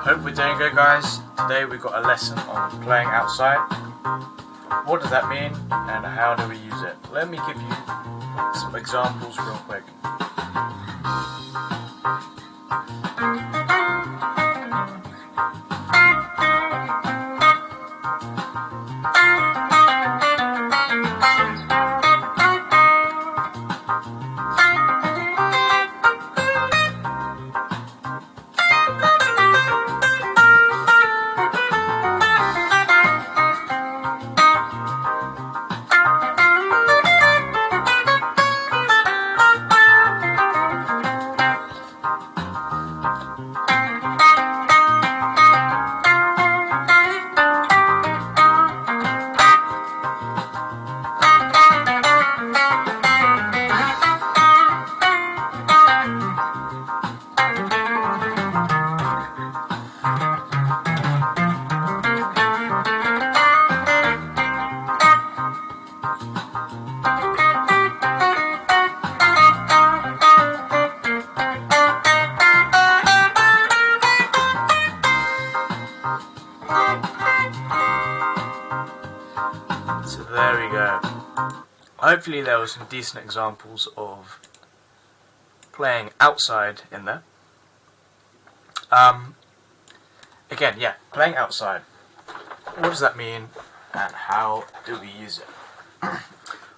Hope we're doing good, guys. Today we've got a lesson on playing outside. What does that mean and how do we use it? Let me give you some examples real quick. So there we go. Hopefully there were some decent examples of playing outside in there. Again, yeah, playing outside. What does that mean and how do we use it?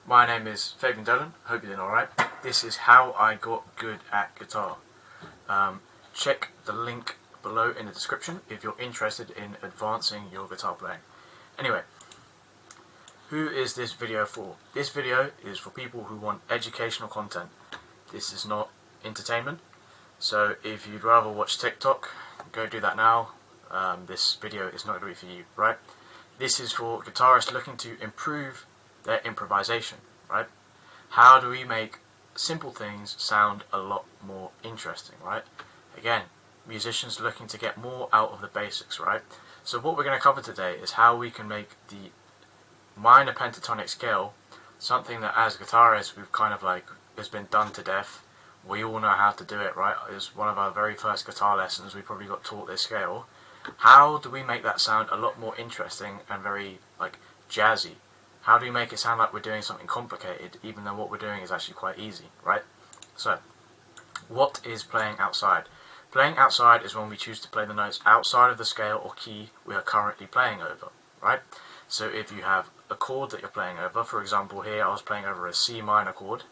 My name is Fabian Dolan. Hope you're doing alright. This is how I got good at guitar. Check the link below in the description if you're interested in advancing your guitar playing. Anyway, who is this video for? This video is for people who want educational content. This is not entertainment. So if you'd rather watch TikTok, go do that now. This video is not going to be for you, right? This is for guitarists looking to improve their improvisation, right? How do we make simple things sound a lot more interesting, right? Again, musicians looking to get more out of the basics, right? So what we're going to cover today is how we can make the minor pentatonic scale something that as guitarists we've kind of like has been done to death. We all know how to do it, right? It was one of our very first guitar lessons. We probably got taught this scale. How do we make that sound a lot more interesting and very like jazzy? How do we make it sound like we're doing something complicated even though what we're doing is actually quite easy, right? So what is playing outside? Playing outside is when we choose to play the notes outside of the scale or key we are currently playing over, right? So if you have a chord that you're playing over, for example here I was playing over a C minor chord,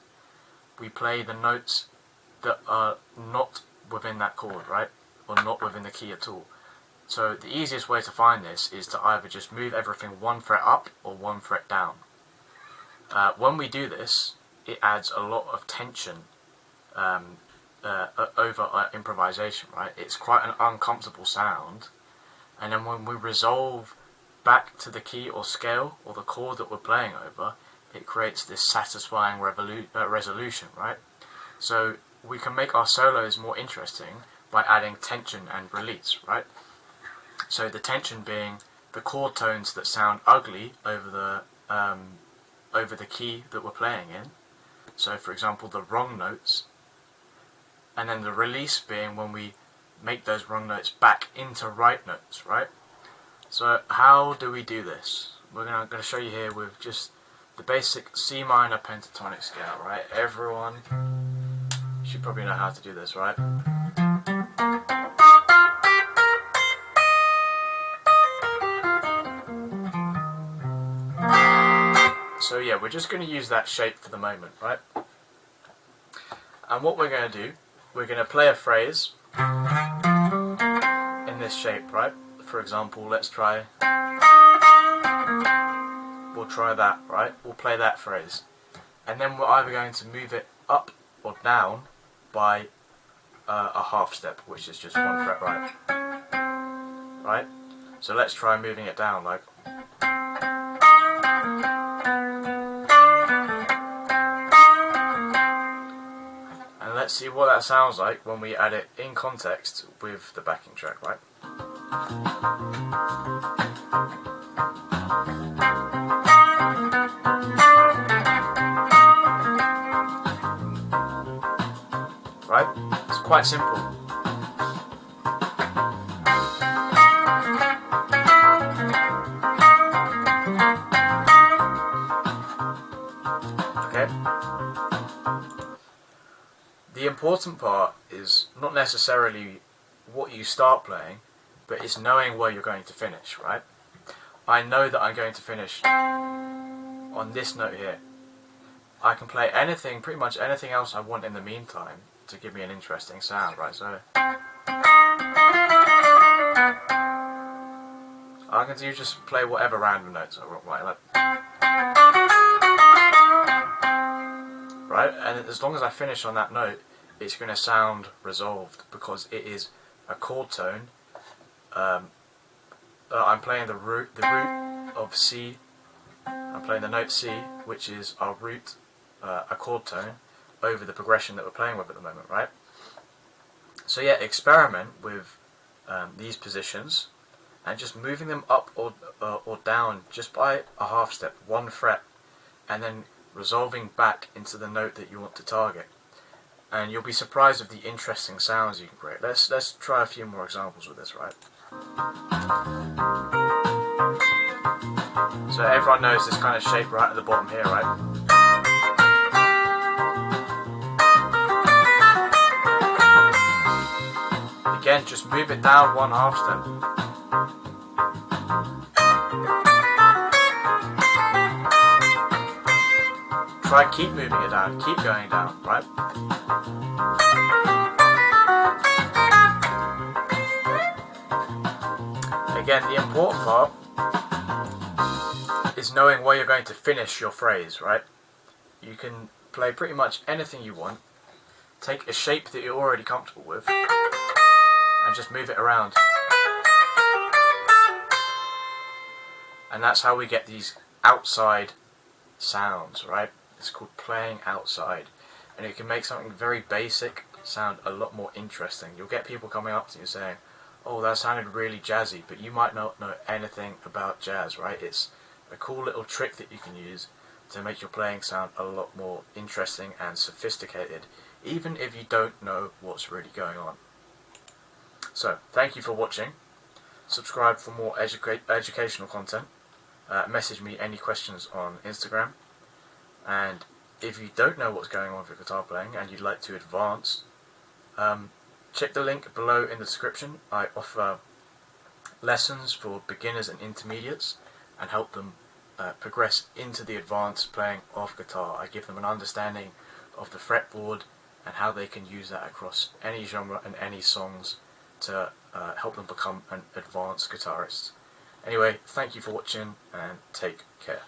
we play the notes that are not within that chord, right? Or not within the key at all. So the easiest way to find this is to either just move everything one fret up or one fret down. When we do this, it adds a lot of tension over our improvisation, right? It's quite an uncomfortable sound, and then when we resolve back to the key or scale or the chord that we're playing over, it creates this satisfying resolution, right? So we can make our solos more interesting by adding tension and release, right? So the tension being the chord tones that sound ugly over the key that we're playing in. So for example the wrong notes, and then the release being when we make those wrong notes back into right notes, right? So how do we do this? We're going to show you here with just the basic C minor pentatonic scale, right? Everyone should probably know how to do this, right? So yeah, we're just going to use that shape for the moment, right? And what we're going to do, we're going to play a phrase in this shape, right? For example, let's try, we'll try that, right? We'll play that phrase. And then we're either going to move it up or down by a half step, which is just one fret right. Right? So let's try moving it down, like. And let's see what that sounds like when we add it in context with the backing track, right? Right? It's quite simple. important part is not necessarily what you start playing, but it's knowing where you're going to finish, right? I know that I'm going to finish on this note here. I can play anything, pretty much anything else I want in the meantime to give me an interesting sound, right? So I can do just play whatever random notes I want, right? Right, and as long as I finish on that note, it's going to sound resolved because it is a chord tone. I'm playing the root of C. I'm playing the note C, which is our root, a chord tone, over the progression that we're playing with at the moment, right? So yeah, experiment with these positions and just moving them up or down just by a half step, 1 fret, and then resolving back into the note that you want to target. And you'll be surprised with the interesting sounds you can create. Let's try a few more examples with this, right? So everyone knows this kind of shape right at the bottom here, right? Again, just move it down 1 half step. Try keep moving it down, keep going down, right? Again, the important part is knowing where you're going to finish your phrase, right? You can play pretty much anything you want, take a shape that you're already comfortable with, and just move it around. And that's how we get these outside sounds, right? It's called playing outside, and it can make something very basic sound a lot more interesting. You'll get people coming up to you saying, oh, that sounded really jazzy, but you might not know anything about jazz, right? It's a cool little trick that you can use to make your playing sound a lot more interesting and sophisticated, even if you don't know what's really going on. So, thank you for watching. Subscribe for more educational content. Message me any questions on Instagram. And if you don't know what's going on with your guitar playing and you'd like to advance, check the link below in the description. I offer lessons for beginners and intermediates and help them progress into the advanced playing of guitar. I give them an understanding of the fretboard and how they can use that across any genre and any songs to help them become an advanced guitarist. Anyway, thank you for watching and take care.